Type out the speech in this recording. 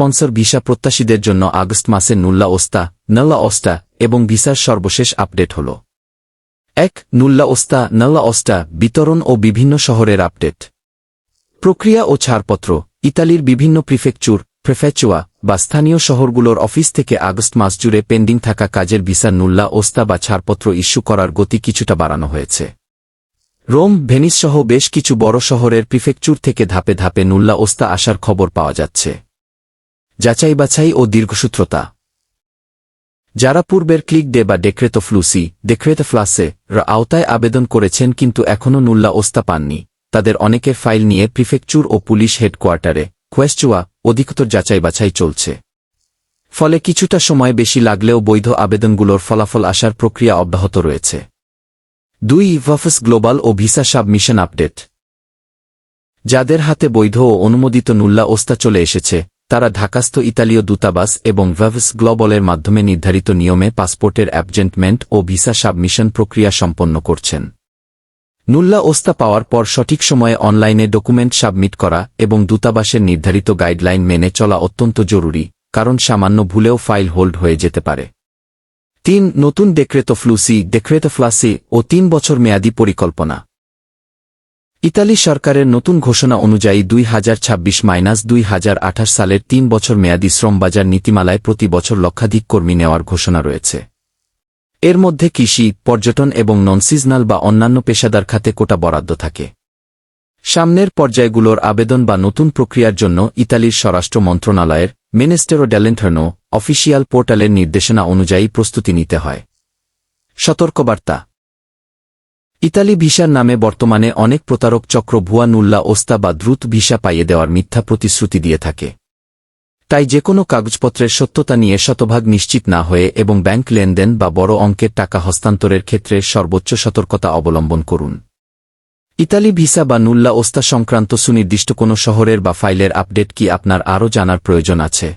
Sponsor visa প্রত্যাশীদের জন্য August মাসে নুল্লা ওস্তা এবং ভিসার সর্বশেষ আপডেট হল 1. নুল্লা ওস্তা বিতরণ ও বিভিন্ন শহরের আপডেট। প্রক্রিয়া ও ছাড়পত্র। ইতালির বিভিন্ন প্রিফেকচুয়া বা স্থানীয় শহরগুলোর অফিস থেকে আগস্ট মাস জুড়ে পেন্ডিং থাকা কাজের ভিসা নুল্লা ওস্তা বা ছাড়পত্র ইস্যু করার গতি কিছুটা বাড়ানো হয়েছে। রোম, ভেনিস সহ বেশ কিছু বড় শহরের প্রিফেকচুর থেকে ধাপে ধাপে নুল্লা ওস্তা আসার খবর পাওয়া যাচ্ছে। যাচাই বাছাই ও দীর্ঘসূত্রতা। যারা পূর্বের ক্লিক ডে বা ডেক্রেতো ফ্লাসে আওতায় আবেদন করেছেন কিন্তু এখনও নুল্লা ওস্তা পাননি, তাদের অনেকের ফাইল নিয়ে প্রিফেকচুর ও পুলিশ হেডকোয়ার্টারে অধিকতর যাচাই বাছাই চলছে। ফলে কিছুটা সময় বেশি লাগলেও বৈধ আবেদনগুলোর ফলাফল আসার প্রক্রিয়া অব্যাহত রয়েছে। 2. ভাফস গ্লোবাল ও ভিসা সাবমিশন আপডেট। যাদের হাতে বৈধ ও অনুমোদিত নুল্লা ওস্তা চলে এসেছে, তারা ঢাকাস্থ ইতালীয় দূতাবাস এবং ভাফস গ্লোবালের মাধ্যমে নির্ধারিত নিয়মে পাসপোর্টের অ্যাপজেন্টমেন্ট ও ভিসা সাবমিশন প্রক্রিয়া সম্পন্ন করছেন। নুল্লা ওস্তা পাওয়ার পর সঠিক সময়ে অনলাইনে ডকুমেন্ট সাবমিট করা এবং দূতাবাসের নির্ধারিত গাইডলাইন মেনে চলা অত্যন্ত জরুরি, কারণ সামান্য ভুলেও ফাইল হোল্ড হয়ে যেতে পারে। 3. নতুন ডেক্রেতো ফ্লাসি ও 3 বছর মেয়াদী পরিকল্পনা। ইতালি সরকারের নতুন ঘোষণা অনুযায়ী 2026-2028 সালের 3 বছর মেয়াদী শ্রমবাজার নীতিমালায় প্রতি বছর লক্ষাধিক কর্মী নেওয়ার ঘোষণা রয়েছে। এর মধ্যে কৃষি, পর্যটন এবং নন সিজনাল বা অন্যান্য পেশাদার খাতে কোটা বরাদ্দ থাকে। সামনের পর্যায়গুলোর আবেদন বা নতুন প্রক্রিয়ার জন্য ইতালির স্বরাষ্ট্র মন্ত্রণালয়ের মিনিস্টেরো ডেলেন্টার্নো অফিসিয়াল পোর্টালের নির্দেশনা অনুযায়ী প্রস্তুতি নিতে হয়। সতর্কবার্তা। ইতালি ভিসার নামে বর্তমানে অনেক প্রতারক চক্র ভুয়া নুল্লা ওস্তা বা দ্রুত ভিসা পাইয়ে দেওয়ার মিথ্যা প্রতিশ্রুতি দিয়ে থাকে। তাই যেকোনো কাগজপত্রের সত্যতা নিয়ে শতভাগ নিশ্চিত না হয়ে এবং ব্যাংক লেনদেন বা বড় অঙ্কের টাকা হস্তান্তরের ক্ষেত্রে সর্বোচ্চ সতর্কতা অবলম্বন করুন। ইতালি ভিসা বা নুল্লা ওস্তা সংক্রান্ত সুনির্দিষ্ট কোনো শহরের বা ফাইলের আপডেট কি আপনার আরও জানার প্রয়োজন আছে?